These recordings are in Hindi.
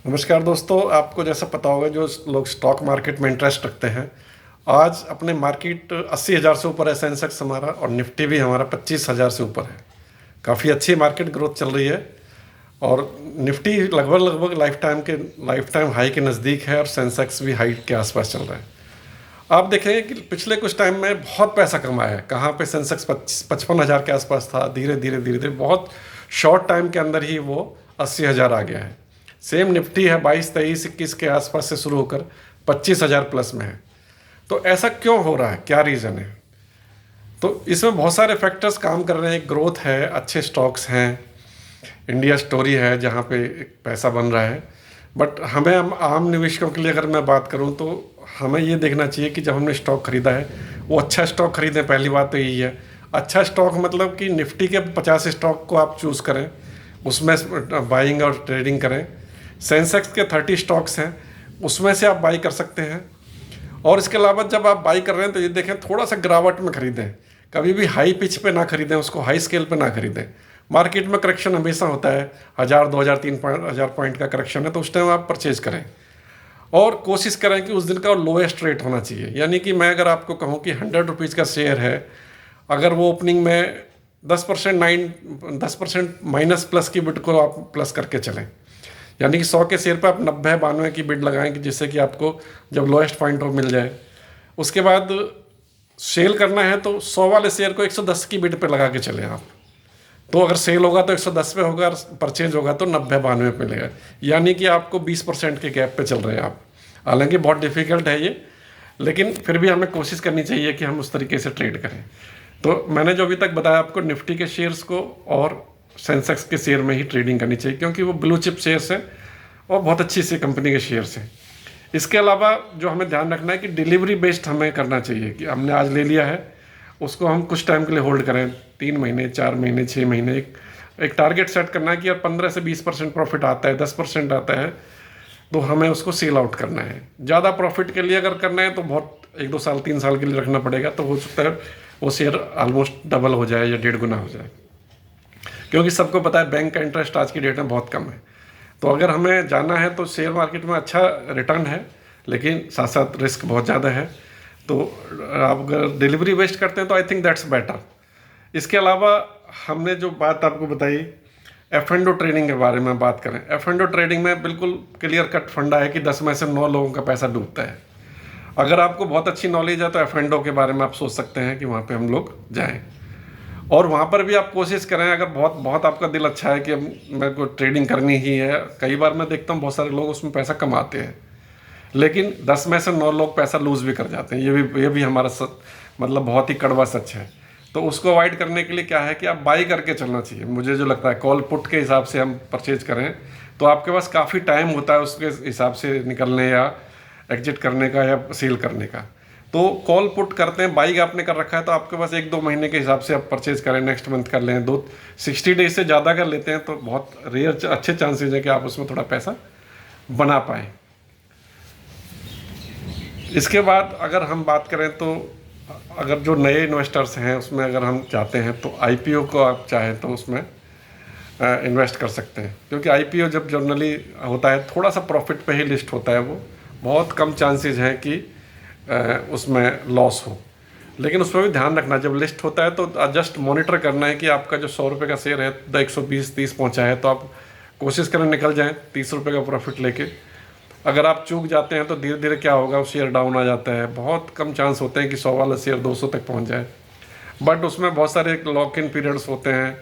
नमस्कार दोस्तों, आपको जैसा पता होगा जो लोग स्टॉक मार्केट में इंटरेस्ट रखते हैं, आज अपने मार्केट 80,000 से ऊपर है सेंसेक्स हमारा, और निफ्टी भी हमारा 25,000 से ऊपर है। काफ़ी अच्छी मार्केट ग्रोथ चल रही है और निफ्टी लगभग लाइफ टाइम हाई के नज़दीक है और सेंसेक्स भी हाई के आसपास चल रहा है। आप देखेंगे कि पिछले कुछ टाइम में बहुत पैसा कमाया है। कहाँ पे सेंसेक्स 55,000 के आसपास था, धीरे धीरे धीरे धीरे बहुत शॉर्ट टाइम के अंदर ही वो 80,000 आ गया है। सेम निफ्टी है 22, 23, 21 के आसपास से शुरू होकर 25,000 प्लस में है। तो ऐसा क्यों हो रहा है, क्या रीज़न है? तो इसमें बहुत सारे फैक्टर्स काम कर रहे हैं। ग्रोथ है, अच्छे स्टॉक्स हैं, इंडिया स्टोरी है जहाँ पे पैसा बन रहा है। बट हमें आम निवेशकों के लिए अगर मैं बात करूँ तो हमें ये देखना चाहिए कि जब हमने स्टॉक खरीदा है वो अच्छा स्टॉक खरीदें। पहली बात तो यही है। अच्छा स्टॉक मतलब कि निफ्टी के 50 स्टॉक को आप चूज़ करें, उसमें बाइंग और ट्रेडिंग करें। सेंसेक्स के 30 स्टॉक्स हैं, उसमें से आप बाई कर सकते हैं। और इसके अलावा जब आप बाई कर रहे हैं तो ये देखें थोड़ा सा गिरावट में खरीदें। कभी भी हाई पिच पे ना खरीदें, उसको हाई स्केल पे ना खरीदें। मार्केट में करेक्शन हमेशा होता है, 1,000, 2,000, 3,000 पॉइंट का करेक्शन है तो उस टाइम आप परचेज करें। और कोशिश करें कि उस दिन का लोएस्ट रेट होना चाहिए। यानी कि मैं अगर आपको कहूँ कि 100 रुपीज़ का शेयर है, अगर वो ओपनिंग में 10% माइनस प्लस की बिड को आप प्लस करके चलें, यानी कि 100 के शेयर पर आप 90-92 की बिड लगाएं कि जिससे कि आपको जब लोएस्ट पॉइंट हो मिल जाए। उसके बाद सेल करना है तो 100 वाले शेयर को 110 की बिड पे लगा के चलें आप। तो अगर सेल होगा तो 110 पे होगा और परचेज होगा तो 90-92 पे मिलेगा। यानी कि आपको 20% के गैप पे चल रहे हैं आप। हालांकि बहुत डिफिकल्ट है ये, लेकिन फिर भी हमें कोशिश करनी चाहिए कि हम उस तरीके से ट्रेड करें। तो मैंने जो अभी तक बताया आपको, निफ्टी के शेयर्स को और सेंसेक्स के शेयर में ही ट्रेडिंग करनी चाहिए, क्योंकि वो ब्लू चिप शेयर्स हैं और बहुत अच्छी सी कंपनी के शेयर्स हैं। इसके अलावा जो हमें ध्यान रखना है कि डिलीवरी बेस्ड हमें करना चाहिए कि हमने आज ले लिया है, उसको हम कुछ टाइम के लिए होल्ड करें, 3 महीने, 4 महीने, 6 महीने। एक टारगेट सेट करना है कि यार 15 से 20% प्रॉफिट आता है, 10% आता है तो हमें उसको सेल आउट करना है। ज़्यादा प्रॉफिट के लिए अगर करना है तो बहुत 1-2 साल, 3 साल के लिए रखना पड़ेगा, तो हो सकता है वो शेयर ऑलमोस्ट डबल हो जाए या 1.5 गुना हो जाए। क्योंकि सबको पता है बैंक का इंटरेस्ट आज की डेट में बहुत कम है। तो अगर हमें जाना है तो शेयर मार्केट में अच्छा रिटर्न है, लेकिन साथ साथ रिस्क बहुत ज़्यादा है। तो आप अगर डिलीवरी बेस्ड करते हैं तो आई थिंक दैट्स बेटर। इसके अलावा हमने जो बात आपको बताई F&O ट्रेडिंग के बारे में बात करें, F&O ट्रेडिंग में बिल्कुल क्लियर कट फंडा है कि 10 में से 9 लोगों का पैसा डूबता है। अगर आपको बहुत अच्छी नॉलेज है तो F&O के बारे में आप सोच सकते हैं कि वहाँ पे हम लोग जाएं, और वहाँ पर भी आप कोशिश करें। अगर बहुत बहुत आपका दिल अच्छा है कि मेरे को ट्रेडिंग करनी ही है, कई बार मैं देखता हूँ बहुत सारे लोग उसमें पैसा कमाते हैं, लेकिन 10 में से 9 लोग पैसा लूज़ भी कर जाते हैं। ये भी हमारा मतलब बहुत ही कड़वा सच है। तो उसको अवॉइड करने के लिए क्या है कि आप बाई करके चलना चाहिए। मुझे जो लगता है कॉल पुट के हिसाब से हम परचेज करें तो आपके पास काफ़ी टाइम होता है उसके हिसाब से निकलने या एग्जिट करने का या सेल करने का। तो कॉल पुट करते हैं, बाई आपने कर रखा है तो आपके पास 1-2 महीने के हिसाब से आप परचेज करें, नेक्स्ट मंथ कर लें, 60 डेज से ज़्यादा कर लेते हैं तो बहुत रेयर अच्छे चांसेज है कि आप उसमें थोड़ा पैसा बना पाएँ। इसके बाद अगर हम बात करें तो अगर जो नए इन्वेस्टर्स हैं उसमें अगर हम चाहते हैं तो IPO को आप चाहें तो उसमें इन्वेस्ट कर सकते हैं, क्योंकि IPO जब जनरली होता है थोड़ा सा प्रॉफिट पे ही लिस्ट होता है, वो बहुत कम चांसेस हैं कि उसमें लॉस हो। लेकिन उसमें भी ध्यान रखना, जब लिस्ट होता है तो जस्ट मॉनिटर करना है कि आपका जो 100 रुपये का शेयर है 120-130 पहुँचा है तो आप कोशिश करें निकल जाएँ 30 रुपये का प्रॉफिट लेके। अगर आप चूक जाते हैं तो धीरे धीरे क्या होगा, वो शेयर डाउन आ जाता है। बहुत कम चांस होते हैं कि 100 वाला शेयर 200 तक पहुंच जाए, बट उसमें बहुत सारे लॉक इन पीरियड्स होते हैं।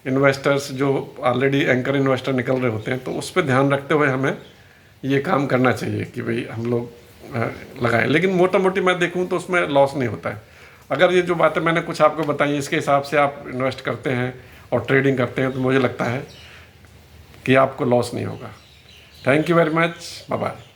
इन्वेस्टर्स जो ऑलरेडी एंकर इन्वेस्टर निकल रहे होते हैं, तो उस पर ध्यान रखते हुए हमें ये काम करना चाहिए कि भाई हम लोग लगाएं। लेकिन मोटा मोटी मैं देखूं तो उसमें लॉस नहीं होता है। अगर ये जो बातें मैंने कुछ आपको बताई इसके हिसाब से आप इन्वेस्ट करते हैं और ट्रेडिंग करते हैं तो मुझे लगता है कि आपको लॉस नहीं होगा। Thank you very much, bye bye.